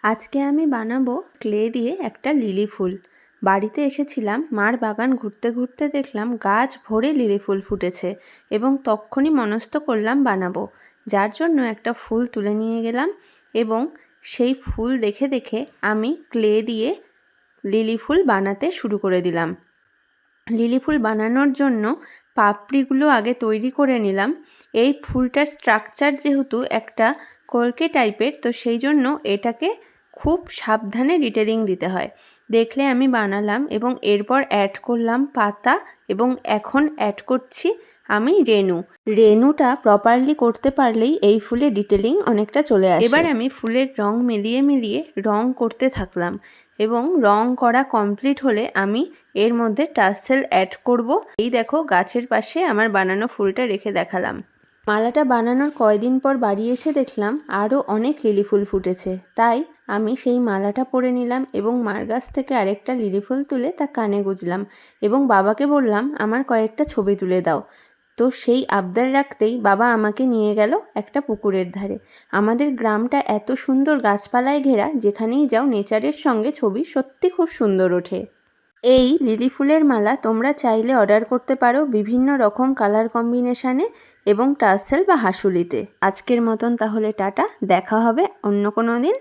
আজকে আমি বানাবো ক্লে দিয়ে একটা লিলি ফুল। বাড়িতে এসেছিলাম, মার বাগান ঘুরতে ঘুরতে দেখলাম গাছ ভরে লিলি ফুল ফুটেছে এবং তক্ষুনি মনস্থ করলাম বানাবো। যার জন্য একটা ফুল তুলে নিয়ে গেলাম এবং সেই ফুল দেখে দেখে আমি ক্লে দিয়ে লিলি ফুল বানাতে শুরু করে দিলাম। লিলি ফুল বানানোর জন্য পাপড়িগুলো আগে তৈরি করে নিলাম। এই ফুলটার স্ট্রাকচার যেহেতু একটা কলকে টাইপের, তো সেই জন্য এটাকে খুব সাবধানে ডিটেলিং দিতে হয়। দেখলে আমি বানালাম এবং এরপর অ্যাড করলাম পাতা এবং এখন অ্যাড করছি আমি রেনুটা প্রপারলি করতে পারলেই এই ফুলের ডিটেলিং অনেকটা চলে আসে। এবার আমি ফুলের রং মিলিয়ে মিলিয়ে রং করতে থাকলাম এবং রং করা কমপ্লিট হলে আমি এর মধ্যে টাসেল অ্যাড করব। এই দেখো, গাছের পাশে আমার বানানো ফুলটা রেখে দেখালাম। মালাটা বানানোর কয়দিন পর বাড়ি এসে দেখলাম আরও অনেক লিলি ফুল ফুটেছে, তাই আমি সেই মালাটা পরে নিলাম এবং মার গাছ থেকে আরেকটা লিলি ফুল তুলে তা কানে গুঁজলাম এবং বাবাকে বললাম আমার কয়েকটা ছবি তুলে দাও। তো সেই আবদার রাখতেই বাবা আমাকে নিয়ে গেল একটা পুকুরের ধারে। আমাদের গ্রামটা এত সুন্দর গাছপালায় ঘেরা, যেখানেই যাও নেচারের সঙ্গে ছবি সত্যি খুব সুন্দর ওঠে। এই লিলি ফুলের মালা তোমরা চাইলে অর্ডার করতে পারো বিভিন্ন রকম কালার কম্বিনেশানে এবং টাসেল বা হাঁসুলিতে। আজকের মতন তাহলে টাটা, দেখা হবে অন্য কোনো দিন।